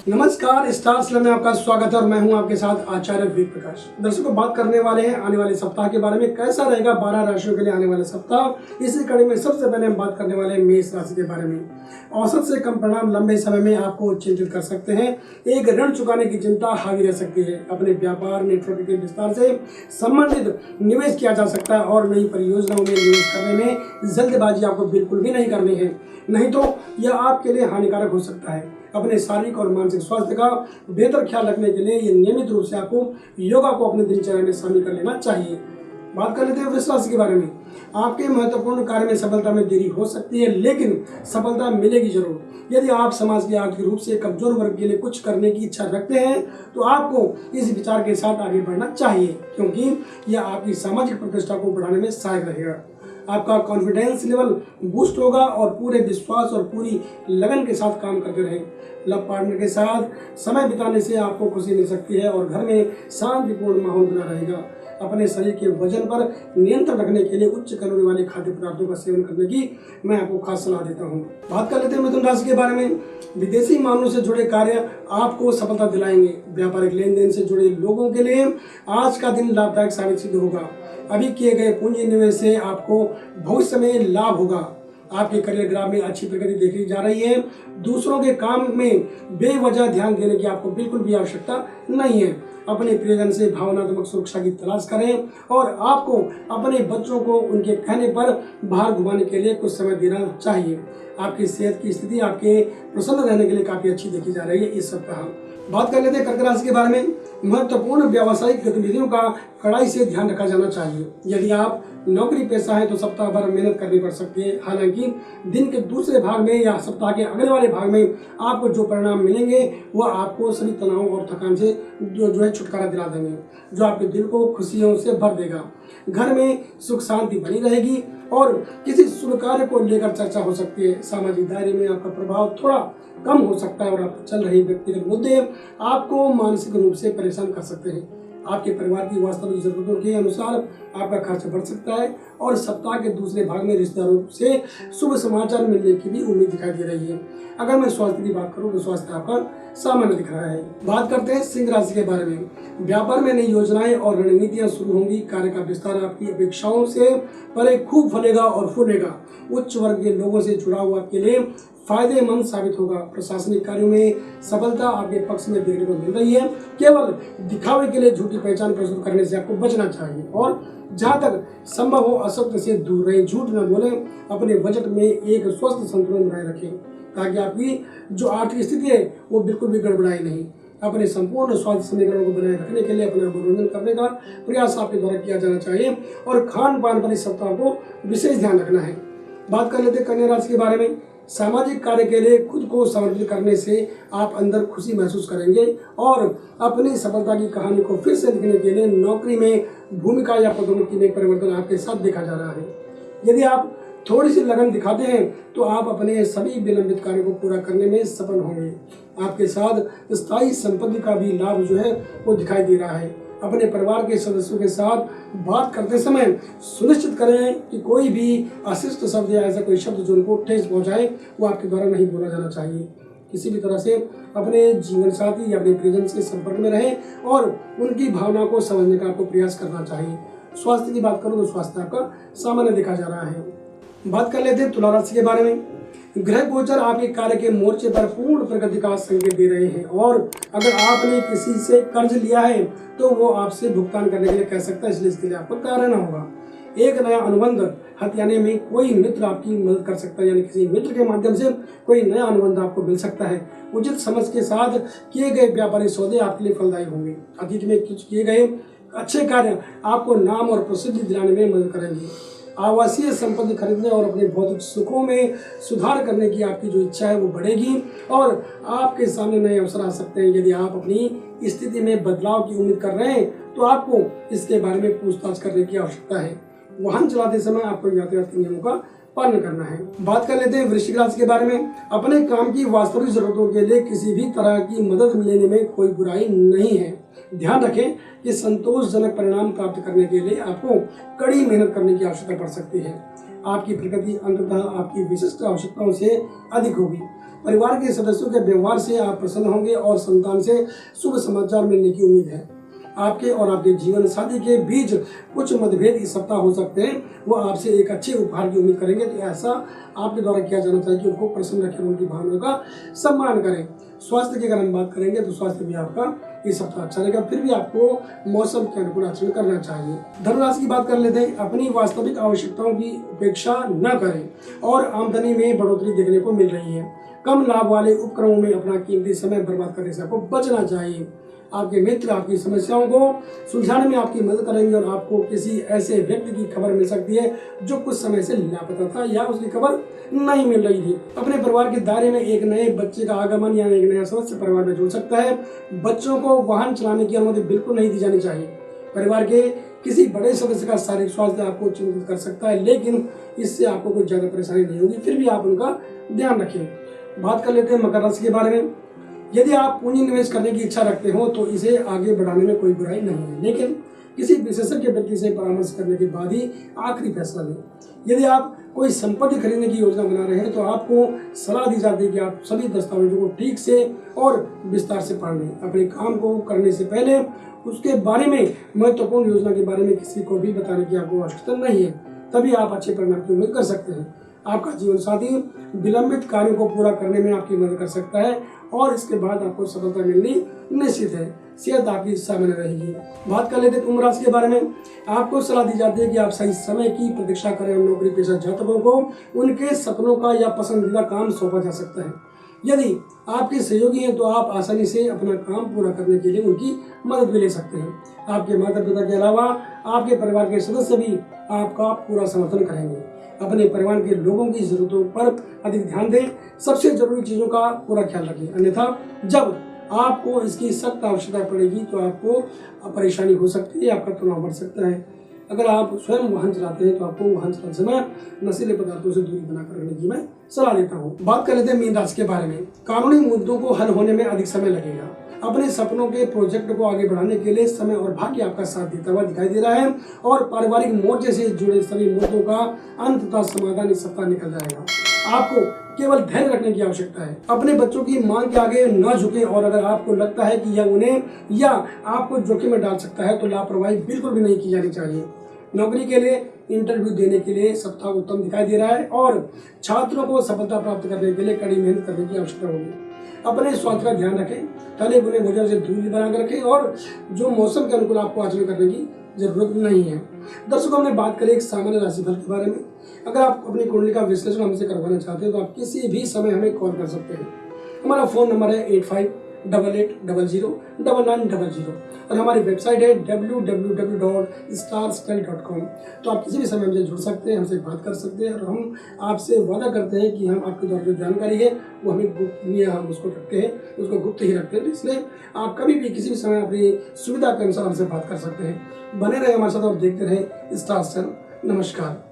नमस्कार, star slum में आपका स्वागत है और मैं हूं आपके साथ आचार्य वेद प्रकाश। दर्शकों, बात करने वाले हैं आने वाले सप्ताह के बारे में। कैसा रहेगा 12 राशियों के लिए आने वाले सप्ताह। इसी कड़ी में सबसे पहले हम बात करने वाले हैं मेष राशि के बारे में। औसत से कम परिणाम लंबे समय में आपको चिंतित कर सकते हैं। एक ऋण चुकाने की चिंता हावी रह सकती है। अपने व्यापार नेटवर्क के विस्तार से संबंधित निवेश किया जा सकता है और नई परियोजनाओं में निवेश करने में जल्दबाजी आपको बिल्कुल भी नहीं करनी है, नहीं तो यह आपके लिए हानिकारक हो सकता है। अपने शारीरिक और मानसिक स्वास्थ्य का बेहतर ख्याल रखने के लिए ये नियमित रूप से आपको योगा को अपने दिनचर्या में शामिल कर लेना चाहिए। बात कर लेते हैं वृष राशि के बारे में। आपके महत्वपूर्ण कार्य में सफलता में देरी हो सकती है, लेकिन सफलता मिलेगी जरूर। यदि आप समाज के आर्थिक रूप से कमजोर वर्ग के लिए कुछ करने की इच्छा रखते हैं तो आपको इस विचार के साथ आगे बढ़ना चाहिए, क्योंकि यह आपकी सामाजिक प्रतिष्ठा को बढ़ाने में सहायक रहेगा। आपका कॉन्फिडेंस लेवल बूस्ट होगा और पूरे विश्वास और पूरी लगन के साथ काम करते रहें। लव पार्टनर के साथ समय बिताने से आपको खुशी मिल सकती है और घर में शांतिपूर्ण माहौल बना रहेगा। अपने शरीर के वजन पर नियंत्रण रखने के लिए उच्च कैलोरी वाले खाद्य पदार्थों का सेवन करने की मैं आपको खास सलाह देता हूँ। बात कर लेते हैं मिथुन राशि के बारे में। विदेशी मामलों से जुड़े कार्य आपको सफलता दिलाएंगे। व्यापारिक लेन देन से जुड़े लोगों के लिए आज का दिन लाभदायक साबित सिद्ध होगा। अभी किए गए पूंजी निवेश से आपको भविष्य में लाभ होगा। आपके करियर ग्राफ में अच्छी प्रगति देखी जा रही है। दूसरों के काम में बेवजह ध्यान देने की आपको बिल्कुल भी आवश्यकता नहीं है। अपने प्रियजन से भावनात्मक सुरक्षा की तलाश करें और आपको अपने बच्चों को उनके कहने पर बाहर घुमाने के लिए कुछ समय देना चाहिए। आपकी सेहत की स्थिति आपके प्रसन्न रहने के लिए काफी अच्छी देखी जा रही है इस सप्ताह। बात कर लेते हैं कर्क राशि के बारे में। महत्वपूर्ण व्यावसायिक गतिविधियों का कड़ाई से ध्यान रखा जाना चाहिए। यदि आप नौकरी पेशा है तो सप्ताह भर मेहनत करनी पड़ सकती है। हालांकि दिन के दूसरे भाग में या सप्ताह के अगले वाले भाग में आपको जो परिणाम मिलेंगे वह आपको सभी तनाव और थकान से जो है छुटकारा दिला देंगे, जो आपके दिल को खुशियों से भर देगा। घर में सुख शांति बनी रहेगी और किसी शुभ कार्य को लेकर चर्चा हो सकती है। सामाजिक दायरे में आपका प्रभाव थोड़ा कम हो सकता है और आप चल रही व्यक्तिगत मुद्दे आपको मानसिक रूप से परेशान कर सकते हैं। आपके परिवार की वास्तविक जरूरतों के अनुसार आपका खर्च बढ़ सकता है और सप्ताह के दूसरे भाग में रिश्तेदारों से शुभ समाचार मिलने की भी उम्मीद दिखाई दे रही है। अगर मैं स्वास्थ्य की बात करूं तो स्वास्थ्य आपका सामान्य दिख रहा है। बात करते हैं सिंह राशि के बारे में। व्यापार में नई योजनाएं और रणनीतियां शुरू होंगी। कार्य का विस्तार आपकी अपेक्षाओं से परे खूब फलेगा और फूलेगा। उच्च वर्ग के लोगों से जुड़ाव आपके लिए फायदेमंद साबित होगा। प्रशासनिक कार्यों में सफलता आपके पक्ष में देखने को मिल रही है। केवल दिखावे के लिए झूठी पहचान प्रस्तुत करने से आपको बचना चाहिए और जहां तक संभव हो असत्य से दूर रहें। झूठ न बोलें। अपने बजट में एक स्वस्थ संतुलन बनाए रखें ताकि आपकी जो आर्थिक स्थिति है वो बिल्कुल भी गड़बड़ाए नहीं। अपने संपूर्ण स्वास्थ्य समीकरणों को बनाए रखने के लिए अपना मनोरंजन करने का प्रयास आपके द्वारा किया जाना चाहिए और खान पान पर इस सप्ताह को विशेष ध्यान रखना है। बात कर लेते हैं कन्या राशि के बारे में। सामाजिक कार्य के लिए खुद को समर्पित करने से आप अंदर खुशी महसूस करेंगे और अपनी सफलता की कहानी को फिर से लिखने के लिए नौकरी में भूमिका या पदोन्नति में परिवर्तन आपके साथ देखा जा रहा है। यदि आप थोड़ी सी लगन दिखाते हैं तो आप अपने सभी विलंबित कार्यों को पूरा करने में सफल होंगे। आपके साथ स्थायी संपत्ति का भी लाभ जो है वो दिखाई दे रहा है। अपने परिवार के सदस्यों के साथ बात करते समय सुनिश्चित करें कि कोई भी अशिष्ट शब्द या ऐसा कोई शब्द जो उनको ठेस पहुंचाए वो आपके द्वारा नहीं बोला जाना चाहिए। किसी भी तरह से अपने जीवन साथी या अपने प्रियजन से संपर्क में रहें और उनकी भावना को समझने का आपको प्रयास करना चाहिए। स्वास्थ्य की बात करूं तो स्वास्थ्य आपका सामान्य देखा जा रहा है। बात कर लेते हैं तुला राशि के बारे में। ग्रह गोचर आपके कार्य के मोर्चे पर पूर्ण प्रगति का संकेत दे रहे हैं और अगर आपने किसी से कर्ज लिया है तो वो आपसे भुगतान करने के लिए कह सकता है, इसलिए इसके लिए आपको तैयार रहना होगा। एक नया अनुबंध हथियाने में कोई मित्र आपकी मदद कर सकता है, यानी किसी मित्र के माध्यम से कोई नया अनुबंध आपको मिल सकता है। उचित समझ के साथ किए गए व्यापारिक सौदे आपके लिए फलदायी होंगे। अतीत में कुछ किए गए अच्छे कार्य आपको नाम और प्रसिद्धि दिलाने में मदद करेंगे। आवासीय संपत्ति खरीदने और अपने भौतिक सुखों में सुधार करने की आपकी जो इच्छा है वो बढ़ेगी और आपके सामने नए अवसर आ सकते हैं। यदि आप अपनी स्थिति में बदलाव की उम्मीद कर रहे हैं तो आपको इसके बारे में पूछताछ करने की आवश्यकता है। वाहन चलाते समय आपको यातायात के नियमों का पालन करना है। बात कर लेते हैं वृश्चिक राशि के बारे में। अपने काम की वास्तविक जरूरतों के लिए किसी भी तरह की मदद लेने में कोई बुराई नहीं है। ध्यान रखें कि संतोषजनक परिणाम प्राप्त करने के लिए आपको कड़ी मेहनत करने की आवश्यकता पड़ सकती है। आपकी प्रगति अंततः आपकी विशिष्ट आवश्यकताओं से अधिक होगी। परिवार के सदस्यों के व्यवहार से आप प्रसन्न होंगे और संतान से शुभ समाचार मिलने की उम्मीद है। आपके और आपके जीवन साथी के बीच कुछ मतभेद इस सप्ताह हो सकते हैं। वो आपसे एक अच्छे उपहार की उम्मीद करेंगे, तो ऐसा आपके द्वारा किया जाना चाहिए कि उनको प्रसन्न रखें, उनकी भावनाओं का सम्मान करें। स्वास्थ्य की अगर हम बात करेंगे तो स्वास्थ्य भी आपका इस सप्ताह अच्छा रहेगा, फिर भी आपको मौसम के अनुकूल आचरण करना चाहिए। धनुराशि की बात कर लेते हैं। अपनी वास्तविक आवश्यकताओं की उपेक्षा न करें और आमदनी में बढ़ोतरी देखने को मिल रही है। कम लाभ वाले उपक्रमों में अपना कीमती समय बर्बाद करने से आपको बचना चाहिए। आपके मित्र आपकी समस्याओं को सुलझाने में आपकी मदद करेंगे और आपको किसी ऐसे व्यक्ति की खबर मिल सकती है जो कुछ समय से लापता था या उसकी खबर नहीं मिल रही थी। अपने परिवार के दायरे में एक नए बच्चे का आगमन या एक नया सदस्य परिवार में जुड़ सकता है। बच्चों को वाहन चलाने की अनुमति बिल्कुल नहीं दी जानी चाहिए। परिवार के किसी बड़े सदस्य का शारीरिक स्वास्थ्य आपको चिंतित कर सकता है, लेकिन इससे आपको कोई ज्यादा परेशानी नहीं होगी, फिर भी आप उनका ध्यान रखें। बात कर लेते हैं मकर राशि के बारे में। यदि आप पूंजी निवेश करने की इच्छा रखते हो तो इसे आगे बढ़ाने में कोई बुराई नहीं है, लेकिन किसी विशेषज्ञ व्यक्ति से परामर्श करने के बाद ही आखिरी फैसला लें। यदि आप कोई संपत्ति खरीदने की योजना बना रहे हैं तो आपको सलाह दी जाती है कि आप सभी दस्तावेजों को ठीक से और विस्तार से पढ़ लें। अपने काम को करने से पहले उसके बारे में, महत्वपूर्ण योजना के बारे में किसी को भी बताने की आपको आवश्यकता नहीं है, तभी आप अच्छे परिणाम की उम्मीद कर सकते हैं। आपका जीवन साथी विलंबित कार्यों को पूरा करने में आपकी मदद कर सकता है और इसके बाद आपको सफलता मिलनी निश्चित है। सेहत आपकी सामान्य रहेगी। बात कर लेते हैं कुंभ राशि के बारे में। आपको सलाह दी जाती है कि आप सही समय की प्रतीक्षा करें और नौकरी पेशा जातकों को उनके सपनों का या पसंदीदा काम सौंपा जा सकता है। यदि आपके सहयोगी हैं तो आप आसानी से अपना काम पूरा करने के लिए उनकी मदद भी ले सकते हैं। आपके माता पिता के अलावा आपके परिवार के सदस्य भी आपका पूरा समर्थन करेंगे। अपने परिवार के लोगों की जरूरतों पर अधिक ध्यान दें। सबसे जरूरी चीजों का पूरा ख्याल रखें, अन्यथा जब आपको इसकी सख्त आवश्यकता पड़ेगी तो आपको परेशानी हो सकती है, आपका तनाव बढ़ सकता है। अगर आप स्वयं वाहन चलाते हैं तो आपको वाहन चलाते समय नशीले पदार्थों से दूरी बनाकर रखने की मैं सलाह देता हूँ। बात कर लेते हैं मीन राशि के बारे में। कानूनी मुद्दों को हल होने में अधिक समय लगेगा। अपने सपनों के प्रोजेक्ट को आगे बढ़ाने के लिए समय और भाग्य आपका साथ देता हुआ दिखाई दे रहा है और पारिवारिक मोर्चे से जुड़े सभी मुद्दों का अंततः समाधान इस सप्ताह निकल जाएगा। आपको केवल धैर्य रखने की आवश्यकता है। अपने बच्चों की मांग के आगे न झुके और अगर आपको लगता है कि यह उन्हें या आपको जोखिम में डाल सकता है तो लापरवाही बिल्कुल भी नहीं की जानी चाहिए। नौकरी के लिए इंटरव्यू देने के लिए सप्ताह उत्तम दिखाई दे रहा है और छात्रों को सफलता प्राप्त करने के लिए कड़ी मेहनत करने की आवश्यकता होगी। अपने स्वास्थ्य का ध्यान रखें, तले बुने भोजन से दूरी बनाकर रखें और जो मौसम के अनुकूल आपको आचरण करने की जरूरत नहीं है। दर्शकों, हमने बात करी एक सामान्य राशिफल के बारे में। अगर आप अपनी कुंडली का विश्लेषण हमसे करवाना चाहते हैं तो आप किसी भी समय हमें कॉल कर सकते हैं। हमारा फोन नंबर है 8588009900 और हमारी वेबसाइट है www.starstyle.com। तो आप किसी भी समय हमसे जुड़ सकते हैं, हमसे बात कर सकते हैं और हम आपसे वादा करते हैं कि हम आपके द्वारा जो जानकारी है वो हमें गोपनीय हम उसको रखते हैं, उसको गुप्त ही रखते हैं। इसलिए आप कभी भी किसी भी समय अपनी सुविधा के अनुसार हमसे बात कर सकते हैं। बने रहे हमारे साथ और देखते रहे स्टार स्टाइल। नमस्कार।